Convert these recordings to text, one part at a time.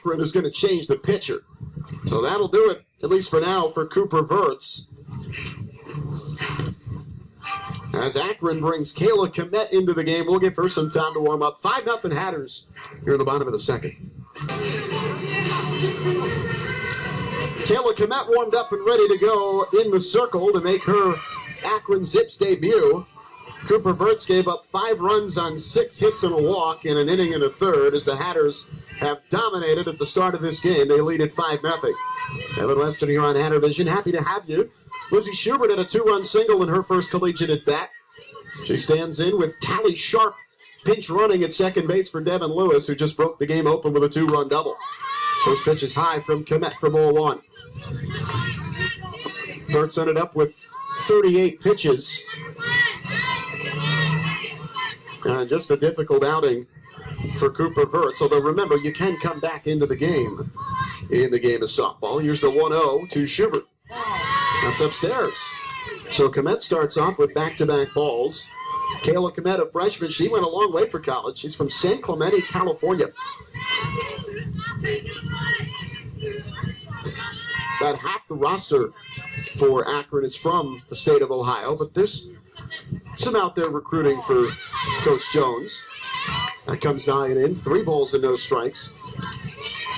Akron is going to change the pitcher. So that'll do it, at least for now, for Cooper Verts. As Akron brings Kayla Kmett into the game, we'll give her some time to warm up. 5-0 Hatters here in the bottom of the second. Kayla Kmett warmed up and ready to go in the circle to make her Akron Zips debut. Cooper Verts gave up 5 runs on 6 hits and a walk in an inning and a third as the Hatters have dominated at the start of this game. They lead at 5-0. Evan Weston here on Hatter Vision. Happy to have you. Lizzie Schubert had a 2-run single in her first collegiate at bat. She stands in with Callie Sharp pinch running at second base for Devin Lewis, who just broke the game open with a 2-run double. First pitch is high from Kmett for ball 1. Verts ended up with 38 pitches. Just a difficult outing for Cooper Verts, although remember, you can come back into the game in the game of softball. Here's the 1-0 to Schubert. That's upstairs. So Kmett starts off with back-to-back balls. Kayla Kmett, a freshman, she went a long way for college. She's from San Clemente, California. About half the roster for Akron is from the state of Ohio, but there's some out there recruiting for Coach Jones. That comes Zion in. 3 balls and no strikes.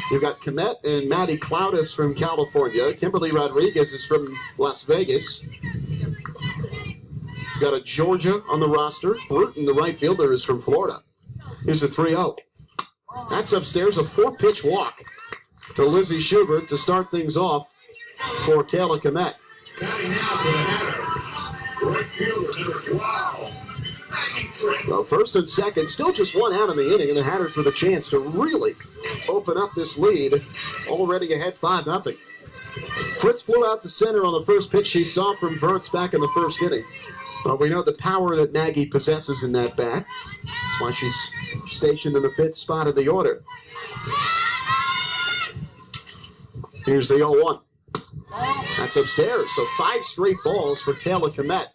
You've got Kmett and Maddie Cloudis from California. Kimberly Rodriguez is from Las Vegas. You've got a Georgia on the roster. Bruton, the right fielder, is from Florida. Here's a 3-0. That's upstairs, a 4-pitch walk to Lizzie Schubert to start things off for Kayla Kmett. Well, first and second, still just 1 out in the inning, and the Hatters with a chance to really open up this lead, already ahead 5-0. Fritz flew out to center on the first pitch she saw from Verts back in the first inning. Well, we know the power that Nagy possesses in that bat. That's why she's stationed in the 5th spot of the order. Here's the 0-1. That's upstairs, so 5 straight balls for Kayla Kmett.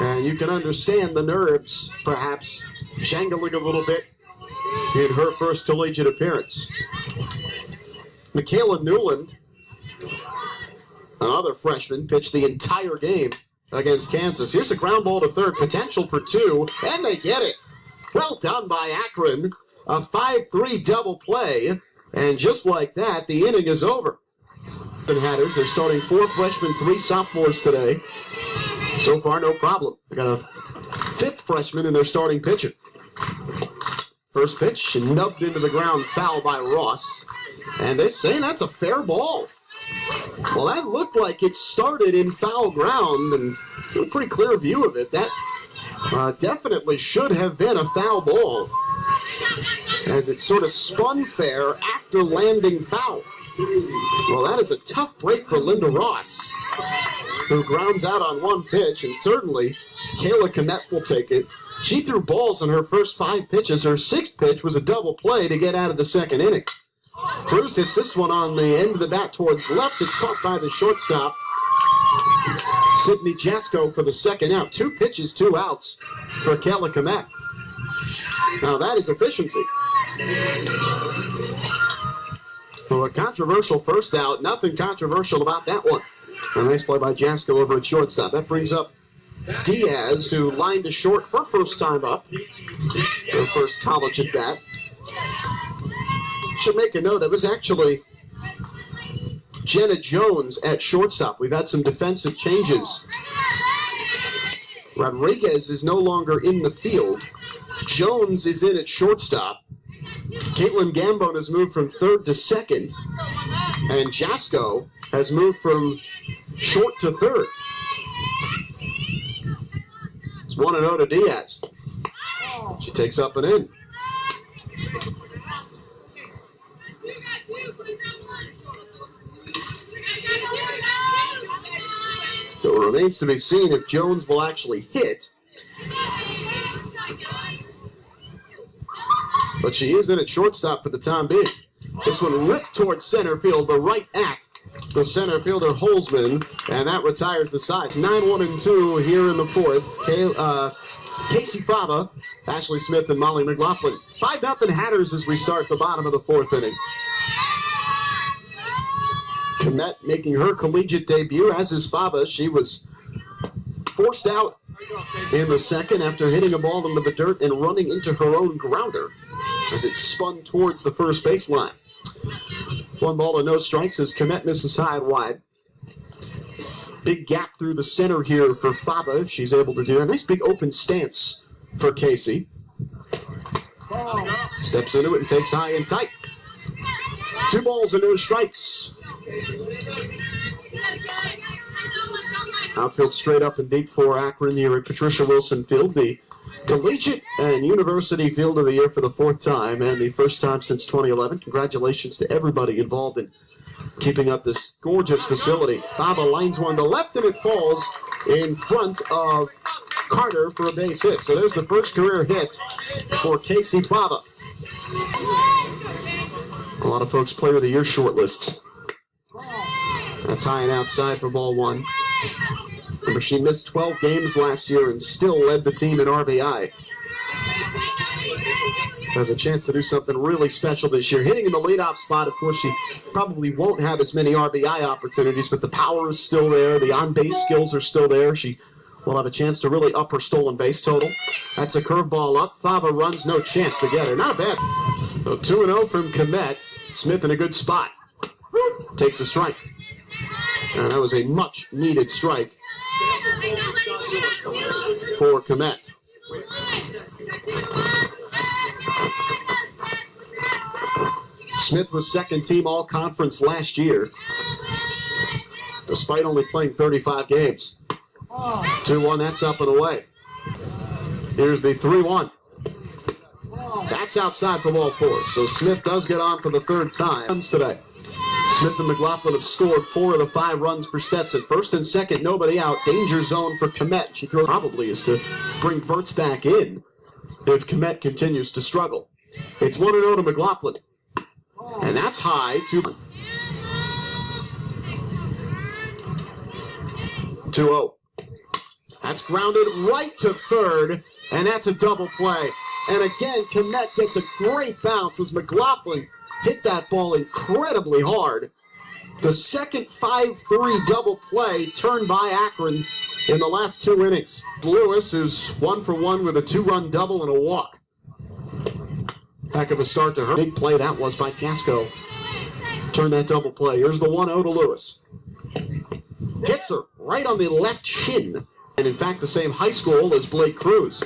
And you can understand the nerves, perhaps, jangling a little bit in her first collegiate appearance. Michaela Newland, another freshman, pitched the entire game against Kansas. Here's a ground ball to third, potential for 2, and they get it. Well done by Akron. A 5-3 double play, and just like that, the inning is over. The Hatters are starting 4 freshmen, 3 sophomores today. So far, no problem. They got a 5th freshman in their starting pitcher. First pitch, nubbed into the ground, foul by Ross. And they're saying that's a fair ball. Well, that looked like it started in foul ground, and a pretty clear view of it. That definitely should have been a foul ball, as it sort of spun fair after landing foul. Well, that is a tough break for Linda Ross, who grounds out on 1 pitch, and certainly Kayla Kmett will take it. She threw balls in her first 5 pitches. Her 6th pitch was a double play to get out of the second inning. Cruz hits this one on the end of the bat towards left. It's caught by the shortstop, Sydney Jasko, for the second out. 2 pitches, 2 outs for Kayla Kmett. Now that is efficiency. So a controversial first out. Nothing controversial about that one. A nice play by Jasko over at shortstop. That brings up Diaz, who lined to short her first time up. Her first college at bat. Should make a note, it was actually Jenna Jones at shortstop. We've had some defensive changes. Rodriguez is no longer in the field. Jones is in at shortstop. Caitlin Gambone has moved from 3rd to 2nd. And Jasko has moved from short to 3rd. It's 1-0 to Diaz. She takes up and in. So it remains to be seen if Jones will actually hit. But she is in at shortstop for the time being. This one ripped towards center field, but right at the center fielder Holzman, and that retires the side. 9-1-2 here in the 4th. Casey Fava, Ashley Smith, and Molly McLaughlin. 5-0 Hatters as we start the bottom of the 4th inning. Kmett making her collegiate debut, as is Faba. She was forced out in the second after hitting a ball into the dirt and running into her own grounder as it spun towards the first baseline. 1 no strikes as Kmett misses high and wide. Big gap through the center here for Faba if she's able to do that. Nice big open stance for Casey. Steps into it and takes high and tight. 2 no strikes. Outfield straight up and deep for Akron here at Patricia Wilson Field, the Collegiate and University Field of the Year for the 4th time and the first time since 2011. Congratulations to everybody involved in keeping up this gorgeous facility. Faba lines one to left and it falls in front of Carter for a base hit. So there's the first career hit for Casey Faba. A lot of folks player of the year shortlists. That's high and outside for ball 1. Remember, she missed 12 games last year and still led the team in RBI. Has a chance to do something really special this year. Hitting in the leadoff spot, of course, she probably won't have as many RBI opportunities, but the power is still there. The on-base skills are still there. She will have a chance to really up her stolen base total. That's a curveball up. Faba runs, no chance to get her. Not bad. So 2-0 from Kmett. Smith in a good spot. Takes a strike. And that was a much-needed strike for Kmett. Smith was second team all-conference last year, despite only playing 35 games. 2-1, that's up and away. Here's the 3-1. That's outside for ball 4, so Smith does get on for the 3rd time today. Smith and McLaughlin have scored 4 of the 5 runs for Stetson. First and second, nobody out. Danger zone for Kmett. She throws probably is to bring Verts back in if Kmett continues to struggle. It's 1-0 to McLaughlin. And that's high to 2-0. That's grounded right to third, and that's a double play. And again, Kmett gets a great bounce as McLaughlin hit that ball incredibly hard. The second 5-3 double play turned by Akron in the last 2 innings. Lewis, who's 1 for 1 with a 2-run double and a walk. Heck of a start to her. Big play that was by Casco. Turned that double play. Here's the 1-0 to Lewis. Hits her right on the left shin. And in fact, the same high school as Blake Cruz.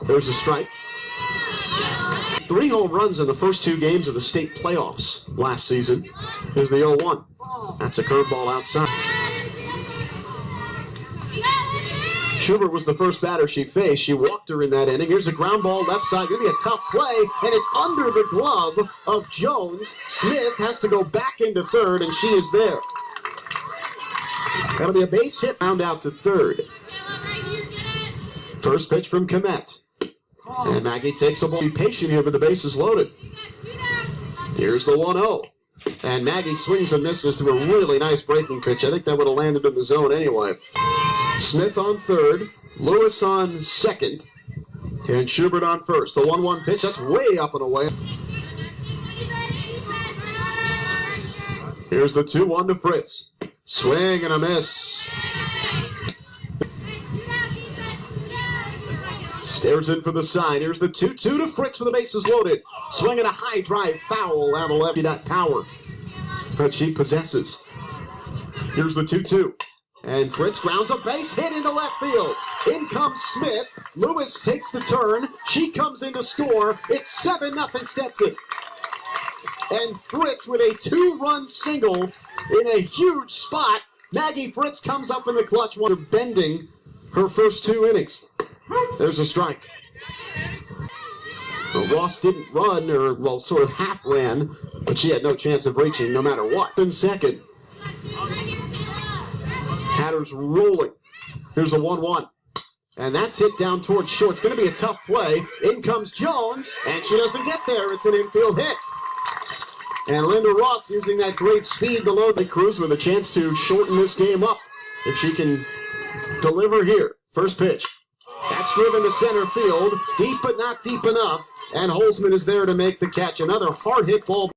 There's a strike. 3 home runs in the first 2 games of the state playoffs last season. Here's the 0-1. That's a curveball outside. Schubert was the first batter she faced. She walked her in that inning. Here's a ground ball left side. Going to be a tough play, and it's under the glove of Jones. Smith has to go back into third, and she is there. That'll be a base hit. Round out to third. First pitch from Kmett. And Maggie takes a ball. Be patient here, but the base is loaded. Here's the 1-0. And Maggie swings and misses through a really nice breaking pitch. I think that would have landed in the zone anyway. Smith on third. Lewis on second. And Schubert on first. The 1-1 pitch, that's way up and away. Here's the 2-1 to Fritz. Swing and a miss. Stares in for the side. Here's the 2-2 to Fritz with the bases loaded. Swinging a high drive foul out of left. That power that she possesses. Here's the 2-2. And Fritz grounds a base hit into left field. In comes Smith. Lewis takes the turn. She comes in to score. It's 7-0 Stetson. And Fritz with a 2-run single in a huge spot. Maggie Fritz comes up in the clutch, bending her first 2 innings. There's a strike. Well, Ross didn't run, or, well, sort of half ran, but she had no chance of reaching no matter what. In second. Hatter's rolling. Here's a 1-1. And that's hit down towards short. It's going to be a tough play. In comes Jones, and she doesn't get there. It's an infield hit. And Linda Ross using that great speed to load the Cruz with a chance to shorten this game up if she can deliver here. First pitch. That's driven to center field. Deep but not deep enough. And Holzman is there to make the catch. Another hard hit ball.